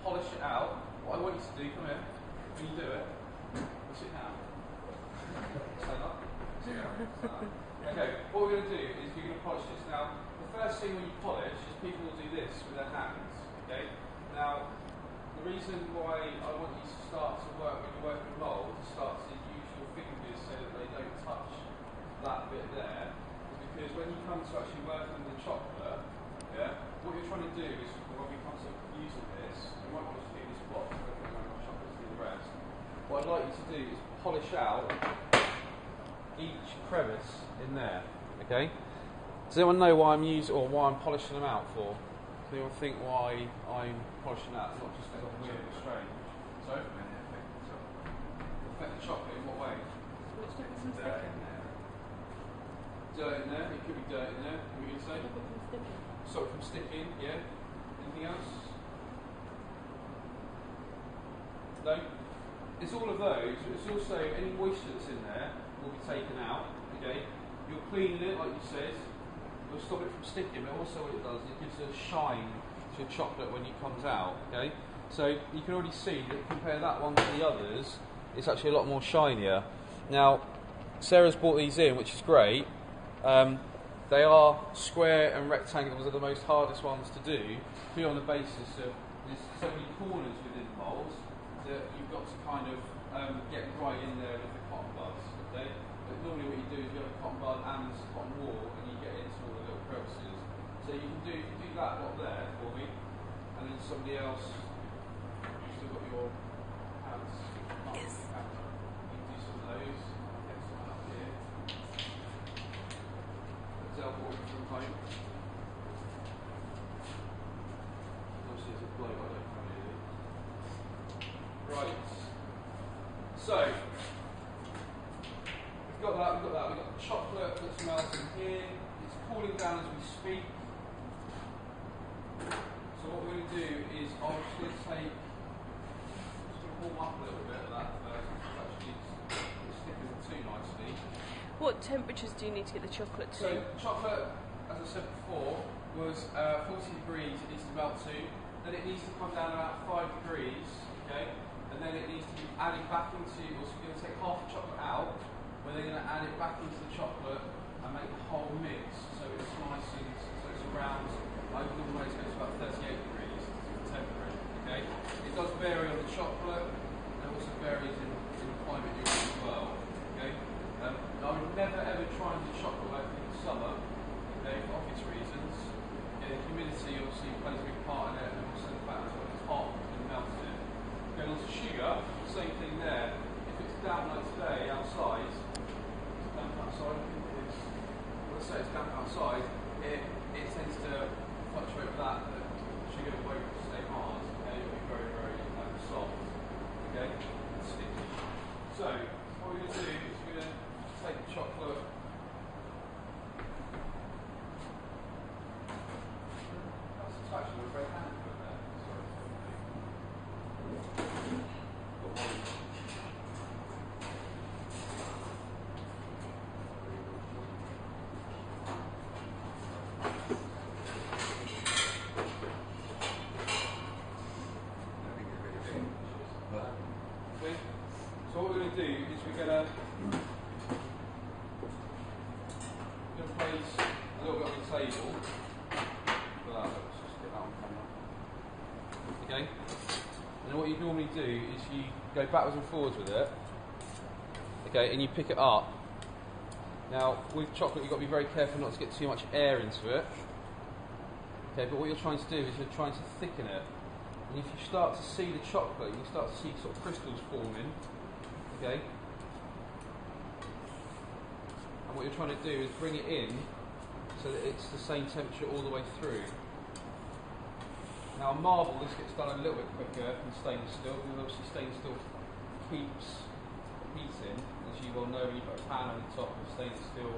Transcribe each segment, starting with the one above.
polish it out. What I want you to do, come here, when you do it, sit down. Stand up. Sit down. Okay, what we're going to do is we're going to polish this. Now, the first thing when you polish is people will do this with their hands. Okay? Now, the reason why I want you to start to work when you're working mould, to start to use your fingers so that they don't touch that bit there, is because when you come to actually working with the chocolate, yeah, what you're trying to do is when we come to using this, you might want to do this block, okay, chocolate to do the rest. What I'd like you to do is polish out each crevice in there. Okay? Does anyone know why I'm using or why I'm polishing them out for? Does anyone think why I'm polishing that? It's not just because I'm weird or strange. So? Affect the chocolate in what way? Dirt in there. Dirt in there. It could be dirt in there. What are you going to say? Stop it from sticking. Yeah. Anything else? No. It's all of those. It's also any moisture that's in there will be taken out. Okay. You're cleaning it, like you said. You'll stop it from sticking, but also what it does, it gives a shine to your chocolate when it comes out. Okay, so you can already see that compare that one to the others, it's actually a lot more shinier. Now, Sarah's brought these in, which is great. They are square and rectangles are the most hardest ones to do, purely on the basis of there's so many corners within the moulds that you've got to kind of get right in there with the cotton buds. Okay, but normally what you do is you have a cotton bud and cotton wool, and you get into all the little crevices. So you can do that lot there for me, and then somebody else. You've still got your hands. Yes. You can do some of those. I'll get some up here. Example from home. Obviously, it's a blow. I don't have any of these. Right. So. We've got that, we've got the chocolate that's melting here, it's cooling down as we speak. So what we're going to do is I'm just going to take, just going to warm up a little bit of that first, because actually it's sticking too nicely. What temperatures do you need to get the chocolate to? So chocolate, as I said before, was 40 degrees it needs to melt to, then it needs to come down about 5 degrees, okay, and then it needs to be added back into, so we're going to take half the chocolate out, we're then going to add it back into the chocolate and make the whole mix so it's nice and so it's around, I would always go to about 38 degrees temporary. Okay? It does vary on the chocolate and it also varies in the climate you're in as well. Okay? I would never ever try and do chocolate work in the summer, okay, for obvious reasons. Okay, the humidity obviously plays a big part in it, and also the fact that it's hot and melts it. Going on to sugar, same thing there. If it's down like today outside, let's say it's damp outside, it tends to fluctuate with that, but sugar won't stay hard, okay? It'll be very, very soft, okay, and sticky. So, what we're going to do is we're going to take the chocolate. That's actually a very handy one there. Sorry. So what we're going to do is we're going to place a little bit on the table. Let's just get that on camera. Okay? And then what you normally do is you go backwards and forwards with it. Okay, and you pick it up. Now, with chocolate you've got to be very careful not to get too much air into it. Okay, but what you're trying to do is you're trying to thicken it. And if you start to see the chocolate, you start to see sort of crystals forming. Okay? And what you're trying to do is bring it in so that it's the same temperature all the way through. Now, marble, this gets done a little bit quicker than stainless steel, because obviously stainless steel keeps heating. As you well know, when you put a pan on the top of stainless steel,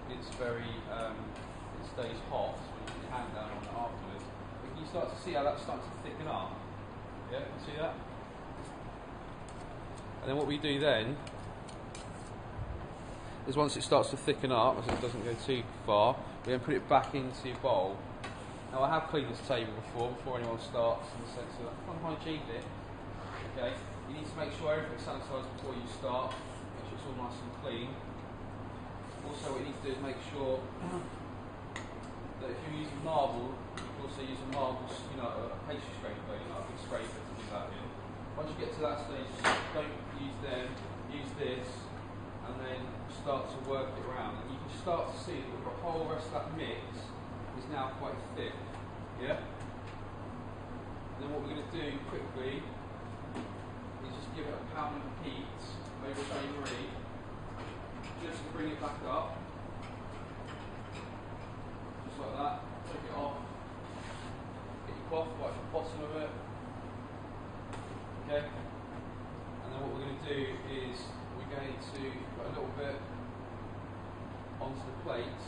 it's very, it stays hot, so you put your hand down on it afterwards. But you start to see how that's starting to thicken up. Yeah, you can see that? And then what we do then is once it starts to thicken up, as it doesn't go too far, we then put it back into your bowl. Now I have cleaned this table before anyone starts, in the sense of unhygiene it. Okay, you need to make sure everything's sanitised before you start. Make sure it's all nice and clean. Also, what you need to do is make sure that if you're using marble, you can also use a marble, a pastry scraper, a big scraper to do that in. Once you get to that stage, don't use them, use this, and then start to work it around. And you can start to see that the whole rest of that mix is now quite thick. Yeah? And then what we're going to do quickly is just give it a pound of heat over bain-marie, just to bring it back up. Just like that. Take it off. Get your cloth right at the bottom of it. Okay? And then what we're going to do is we're going to put a little bit onto the plate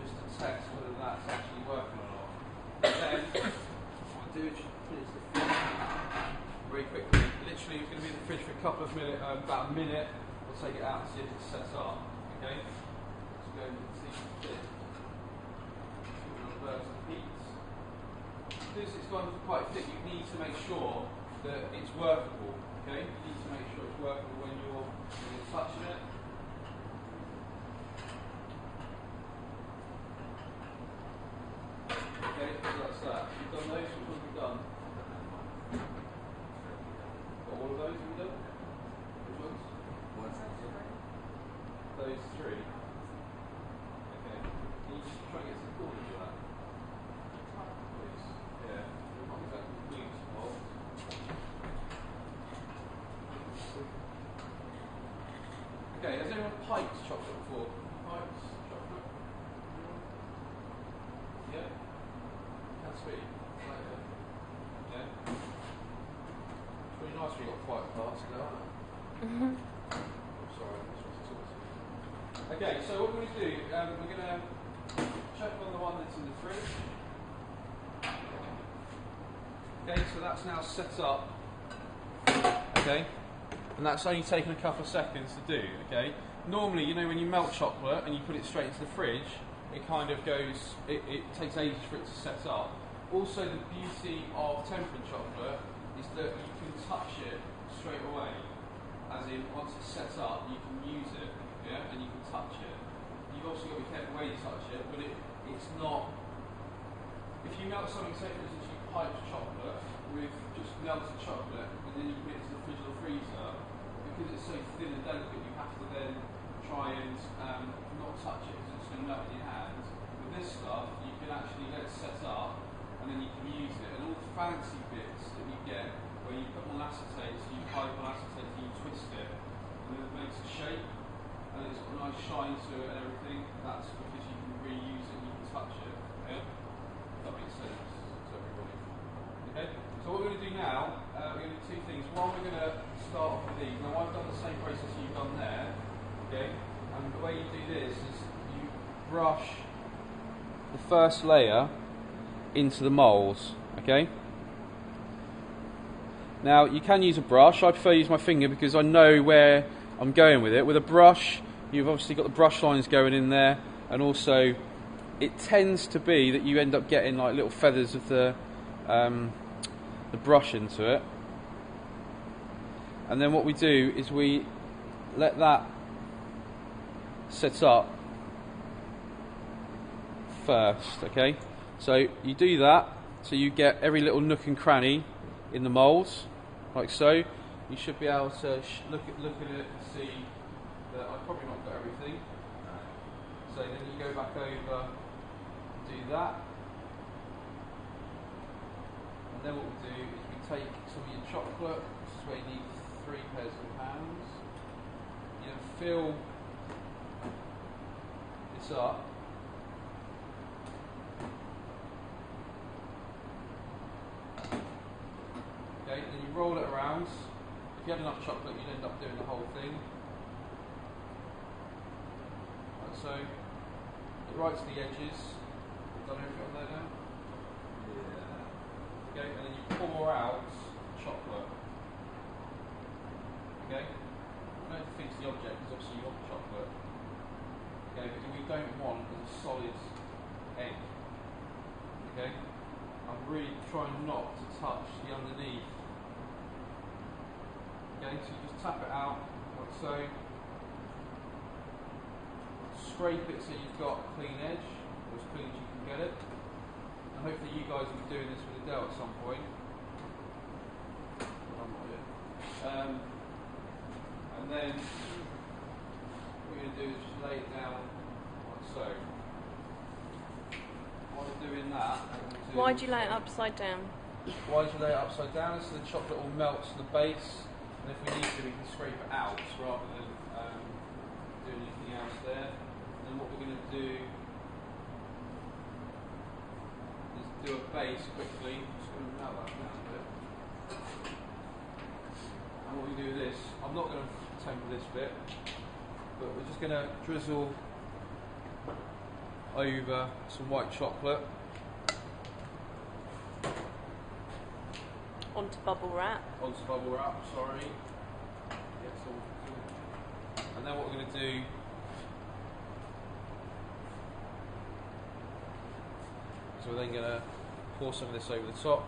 just to test whether that's actually working or not. And then what I'll do is just put it to the fridge very quickly. Literally it's going to be in the fridge for a couple of minutes, about a minute. We'll take it out and see if it's set up. Okay? So go and see if it's fit. Reverse the heat. Because it's gone quite thick, you need to make sure that it's workable. Okay? You need to make sure it's workable when you're touching it. Okay, so that's that. You've done those, which ones have we done? Got all of those have we done? Which ones? Those three. Okay. Can you just try and get to the corners of that? Please. Yeah. They're not exactly clean spots. Okay, has anyone piped chocolate before? Pipes chocolate? Yeah? That's sweet. Like that. Yeah? It's really nice when you've got quiet parts now, isn't it? I'm sorry, I'm supposed to talk to you. Okay, so what we're going to do, we're going to check on the one that's in the fridge. Okay, so that's now set up. Okay? And that's only taken a couple of seconds to do, okay? Normally, when you melt chocolate and you put it straight into the fridge, it kind of goes, it takes ages for it to set up. Also, the beauty of tempering chocolate is that you can touch it straight away. As in, once it's set up, you can use it, yeah? And you can touch it. You've also got to be careful where you touch it, but it's not... If you melt something, say for instance, you pipe chocolate with just melted chocolate, and then you put it into the fridge or the freezer, because it's so thin and delicate, you have to then try and not touch it because it's going to melt in your hand. With this stuff, you can actually let it set up and then you can use it. And all the fancy bits that you get where you put on acetate, so you pipe on acetate and you twist it, and then it makes a shape, and it's got a nice shine to it and everything, that's because you can reuse it and you can touch it. Okay? That makes sense to everybody. Okay? So what we're going to do now, we're going to do two things. One, we're going to start off with these. Now I've done the same process you've done there, okay? And the way you do this is you brush the first layer into the moulds, okay? Now you can use a brush. I prefer to use my finger because I know where I'm going with it. With a brush, you've obviously got the brush lines going in there, and also it tends to be that you end up getting like little feathers of the brush into it. And then what we do is we let that set up first, okay? So you do that, so you get every little nook and cranny in the moulds, like so. You should be able to look at it and see that I've probably not got everything. So then you go back over, do that. And then what we do is we take some of your chocolate, this is where you need 3 pairs of hands. You then fill this up. Okay, then you roll it around. If you had enough chocolate, you'd end up doing the whole thing. Like so. Get right to the edges. Done everything on there now? Yeah. Okay, and then you pour out chocolate. Okay? I don't fix the object because obviously you want chocolate. Okay, because we don't want a solid egg. Okay, I'm really trying not to touch the underneath. Okay, so you just tap it out like so. Scrape it so you've got a clean edge, or as clean as you can get it. And hopefully you guys will be doing this with Adele at some point. Well, I'm not yet. And then what you're going to do is just lay it down like so. While you're doing that, why do you lay it upside down? Why do you lay it upside down? So the chocolate all melts to the base, and if we need to, we can scrape it out rather than do anything else there. And what we're going to do is do a base quickly. Just going to melt that down a bit. And what we do with this, I'm not going to temper this bit, but we're just going to drizzle over some white chocolate onto bubble wrap. Onto bubble wrap, sorry. And then what we're going to do is we're then going to pour some of this over the top.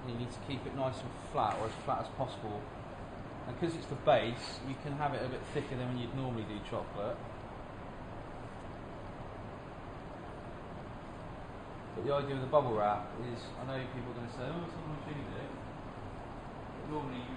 You need to keep it nice and flat, or as flat as possible. And because it's the base, you can have it a bit thicker than when you'd normally do chocolate. But the idea of the bubble wrap is, I know people are going to say, oh, it's not going to do it. But normally you